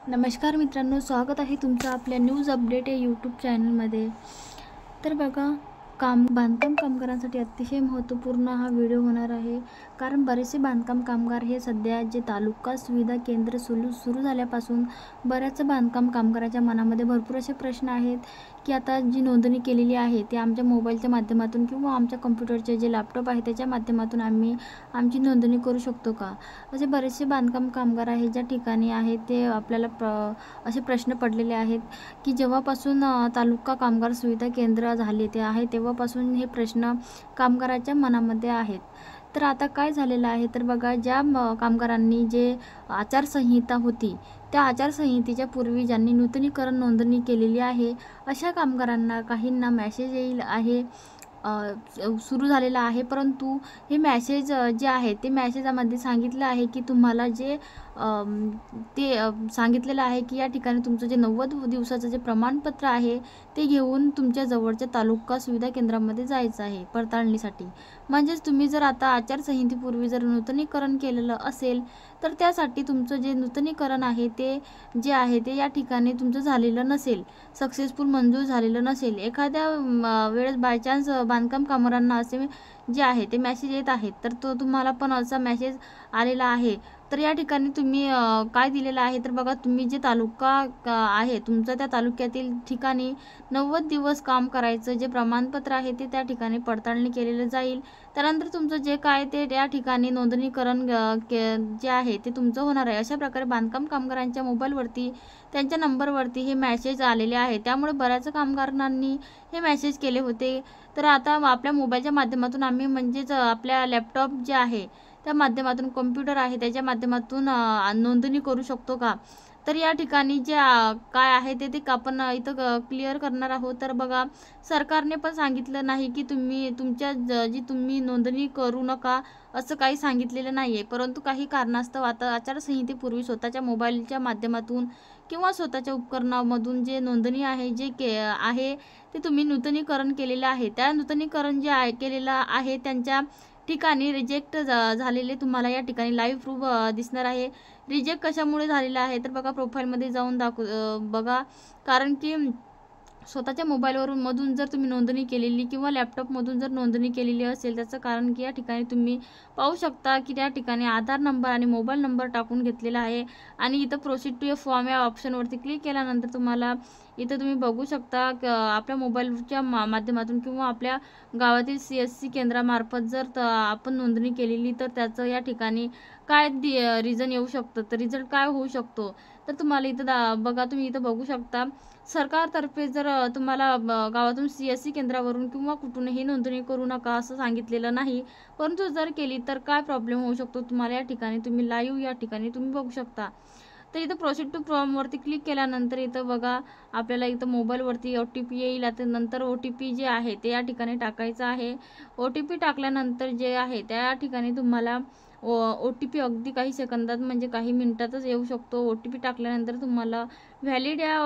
नमस्कार मित्रांनो, स्वागत आहे तुमचं आपल्या न्यूज अपडेट या यूट्यूब चॅनलमध्ये। तर बघा, बांधकाम कामगारांसाठी अतिशय महत्त्वपूर्ण हा व्हिडिओ होणार आहे, कारण बरेचसे बांधकाम कामगार हे सध्या जे तालुका सुविधा केंद्र सुरू झाल्यापासून बऱ्याच बांधकाम कामगारांच्या मनामध्ये भरपूर असे प्रश्न आहेत की आता जी नोंदणी केलेली आहे ते आमच्या मोबाईलच्या माध्यमातून किंवा आमच्या कम्प्युटरचे जे लॅपटॉप आहे त्याच्या माध्यमातून आम्ही आमची नोंदणी करू शकतो का? असे बरेचसे बांधकाम कामगार आहेत ज्या ठिकाणी आहेत ते आपल्याला असे प्रश्न पडलेले आहेत की जेव्हापासून तालुका कामगार सुविधा केंद्र झाले ते आहे तेव्हापासून हे प्रश्न कामगाराच्या मनामध्ये आहेत। तर आता काय झालेलं आहे तर बघा, ज्या कामगारांनी जे आचारसंहिता होती त्या आचारसंहितेच्या पूर्वी ज्यांनी नूतनीकरण नोंदणी केलेली आहे अशा कामगारांना काहींना मेसेज येईल आहे सुरू झालेला आहे, परंतु हे मेसेज जे आहे ते मेसेजामध्ये सांगितलं आहे की तुम्हाला जे सांगितलेलं आहे की या ठिकाणी तुमचं जे 90 दिवसाचं जे प्रमाणपत्र आहे ते घेऊन तुमच्या जवळच्या तालुका सुविधा केंद्रामध्ये जायचं आहे पडताळणीसाठी। म्हणजेच तुम्ही जर आता आचारसंहितेपूर्वी जर नूतनीकरण केलेलं असेल तर त्यासाठी तुमचं जे नूतनीकरण आहे ते जे आहे ते या ठिकाणी तुमचं झालेलं नसेल, सक्सेसफुल मंजूर झालेलं नसेल, एखाद्या वेळेस बाय चान्स बांधकाम कामगारांना असे जे आहे ते मेसेज येत आहेत, तर तो तुम्हाला पण असा मेसेज आलेला आहे। तर या ठिकाणी तुम्ही काय दिलेलं आहे तर बघा, तुम्ही जे तालुका आहे तुमचा त्या तालुक्यातील ठिकाणी 90 दिवस काम करायचं जे प्रमाणपत्र आहे ते त्या ठिकाणी पडताळणी केलेलं जाईल। त्यानंतर तुमचं जे काय ते त्या ठिकाणी नोंदणीकरण जे आहे ते तुमचं होणार आहे। अशा प्रकारे बांधकाम कामगारांच्या मोबाईलवरती त्यांच्या नंबरवरती हे मेसेज आलेले आहे, त्यामुळे बऱ्याच कामगारांनी हे मेसेज केले होते। तर आता आपल्या मोबाईलच्या माध्यमातून आम्ही म्हणजेच आपल्या लॅपटॉप जे आहे त्या माध्यमातून, कॉम्प्युटर आहे त्याच्या माध्यमातून नोंदणी करू शकतो का? तर या ठिकाणी जे काय आहे ते आपण इथं क्लिअर करणार आहोत। तर बघा, सरकारने पण सांगितलं नाही की तुम्ही तुमच्या जी तुम्ही नोंदणी करू नका असं काही सांगितलेलं नाही आहे, परंतु काही कारणास्तव आता आचारसंहितेपूर्वी स्वतःच्या मोबाईलच्या माध्यमातून किंवा स्वतःच्या उपकरणामधून जे नोंदणी आहे आहे ते तुम्ही नूतनीकरण केलेलं आहे, त्या नूतनीकरण जे आहे केलेलं आहे त्यांच्या ठिकाणी रिजेक्ट झालेले तुम्हाला या ठिकाणी लाईव्ह प्रूफ दिसणार आहे। रिजेक्ट कशामुळे झालेलं आहे तर बघा, प्रोफाईलमध्ये जाऊन बघा, कारण की स्वतःच्या मधून जर तुम्ही नोंदणी केलेली किंवा लॅपटॉपमधून जर नोंदणी केलेली असेल त्याचं कारण की या ठिकाणी तुम्ही पाहू शकता की त्या ठिकाणी आधार नंबर आणि मोबाईल नंबर टाकून घेतलेला आहे आणि इथं प्रोसीड टू अ फॉर्म या ऑप्शनवरती क्लिक केल्यानंतर तुम्हाला इथं तुम्ही बघू शकता आपल्या मोबाईलच्या माध्यमातून किंवा आपल्या गावातील CSC केंद्रामार्फत जर आपण नोंदणी केलेली तर त्याचं या ठिकाणी काय रिझन येऊ शकतं, तर रिझल्ट काय होऊ शकतो तर तुम्हाला इथं बघा, तुम्ही इथं बघू शकता सरकारतर्फे जर तुम्हाला गावातून CSC केंद्रावरून किंवा कुठूनही नोंदणी करू नका असं सांगितलेलं नाही, परंतु जर केली तर काय प्रॉब्लेम होऊ शकतो तुम्हाला या ठिकाणी तुम्ही लाईव्ह या ठिकाणी तुम्ही बघू शकता। तर इथं प्रोसीड टू फॉर्मवरती क्लिक केल्यानंतर इथं बघा, आपल्याला इथं मोबाईलवरती OTP येईल। आता नंतर OTP जे आहे ते या ठिकाणी टाकायचं आहे। OTP टाकल्यानंतर जे आहे त्या ठिकाणी तुम्हाला OTP अगदी काही सेकंदात म्हणजे काही मिनिटातच येऊ शकतो। OTP टाकल्यानंतर तुम्हाला व्हॅलिड या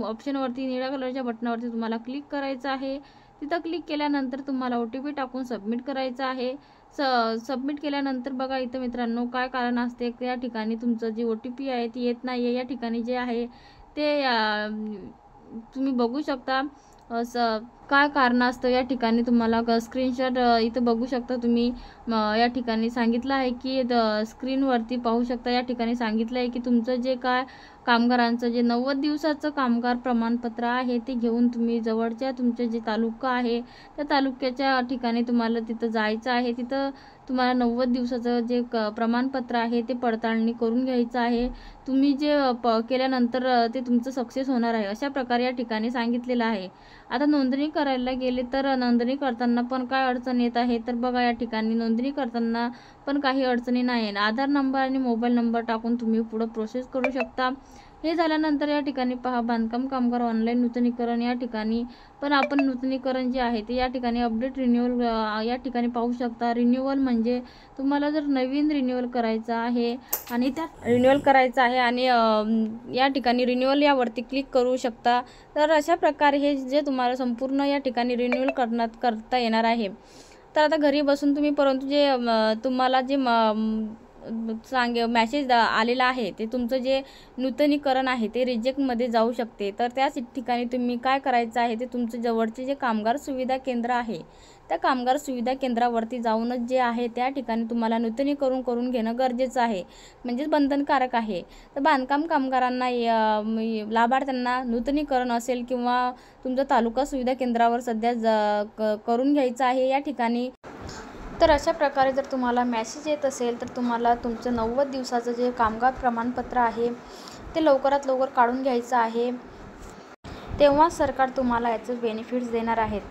ऑप्शनवरती निळ्या कलरच्या बटनावरती तुम्हाला क्लिक करायचं आहे। तिथं क्लिक केल्यानंतर तुम्हाला OTP टाकून सबमिट करायचं आहे। सबमिट केल्यानंतर बघा, इथं मित्रांनो काय कारण असते या ठिकाणी तुमचं जी OTP आहे ती येत नाही आहे, या ठिकाणी जे आहे ते तुम्ही बघू शकता असं काय कारण असतं या ठिकाणी तुम्हाला स्क्रीनशॉट इथं बघू शकता तुम्ही। या ठिकाणी सांगितलं आहे की स्क्रीनवरती पाहू शकता, या ठिकाणी सांगितलं आहे की तुमचं जे काय कामगारांचं जे 90 दिवसाचं कामगार प्रमाणपत्र आहे ते घेऊन तुम्ही जवळच्या तुमचे जे तालुका आहे त्या तालुक्याच्या ठिकाणी तुम्हाला तिथं जायचं आहे। तिथं तुम्हाला 90 दिवसाचं जे प्रमाणपत्र आहे ते पडताळणी करून घ्यायचं आहे। तुम्ही जे केल्यानंतर ते तुमचं सक्सेस होणार आहे, अशा प्रकारे या ठिकाणी सांगितलेलं आहे। आता नोंदणी करायला गेले तर नोंदणी करताना पण काय अडचण येत आहे तर बघा, या ठिकाणी नोंदणी करताना पण काही अडचणी नाही आहे। आधार नंबर आणि मोबाईल नंबर टाकून तुम्ही पुढे प्रोसेस करू शकता। हे झाल्यानंतर या ठिकाणी पहा, बांधकाम कामगार ऑनलाईन नूतनीकरण या ठिकाणी पण आपण नूतनीकरण जे आहे ते या ठिकाणी अपडेट रिन्यूअल या ठिकाणी पाहू शकता। रिन्यूअल म्हणजे तुम्हाला जर नवीन रिन्यूअल करायचं आहे आणि त्या रिन्यूअल करायचं आहे आणि या ठिकाणी रिन्यूअल यावरती क्लिक करू शकता। तर अशा प्रकारे हे जे तुम्हाला संपूर्ण या ठिकाणी रिन्यूअल करता येणार आहे। तर आता घरी बसून तुम्ही, परंतु जे तुम्हाला जे मेसेज आलेला आहे ते तुमचं जे नूतनीकरण आहे ते रिजेक्टमध्ये जाऊ शकते। तर त्याच ठिकाणी तुम्ही काय करायचं आहे, ते तुमचं जवळचे जे कामगार सुविधा केंद्र आहे त्या कामगार सुविधा केंद्रावरती जाऊनच जे आहे त्या ठिकाणी तुम्हाला नूतनीकरण करून घेणं गरजेचं आहे, म्हणजेच बंधनकारक आहे। तर बांधकाम कामगारांना लाभार्थ्यांना नूतनीकरण असेल किंवा तुमचं तालुका सुविधा केंद्रावर सध्या करून घ्यायचं आहे या ठिकाणी। तर अशा प्रकारे जर तुम्हाला मेसेज येत असेल तर तुम्हाला तुमचं 90 दिवसाचं जे कामगार प्रमाणपत्र आहे ते लवकरात लवकर काढून घ्यायचं आहे, तेव्हा सरकार तुम्हाला याचे बेनिफिट्स देणार आहेत।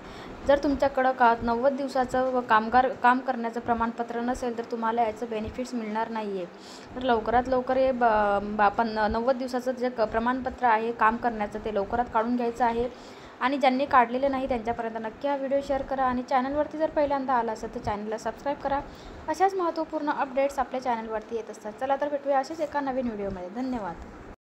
जर तुमच्याकडं 90 दिवसाचं काम करण्याचं प्रमाणपत्र नसेल तर तुम्हाला याचं बेनिफिट्स मिळणार नाही आहे। तर लवकरात लवकर हे 90 दिवसाचं जे प्रमाणपत्र आहे काम करण्याचं ते लवकरात काढून घ्यायचं आहे। आणि ज्यांनी काढलेले नाही त्यांच्यापर्यंत नक्की हा व्हिडिओ शेअर करा आणि चॅनलवरती जर पहिल्यांदा आला असेल तर चॅनलला सबस्क्राईब करा। अशाच महत्त्वपूर्ण अपडेट्स आपल्या चॅनलवरती येत असतात। चला तर भेटूया असेच एका नवीन व्हिडिओमध्ये। धन्यवाद।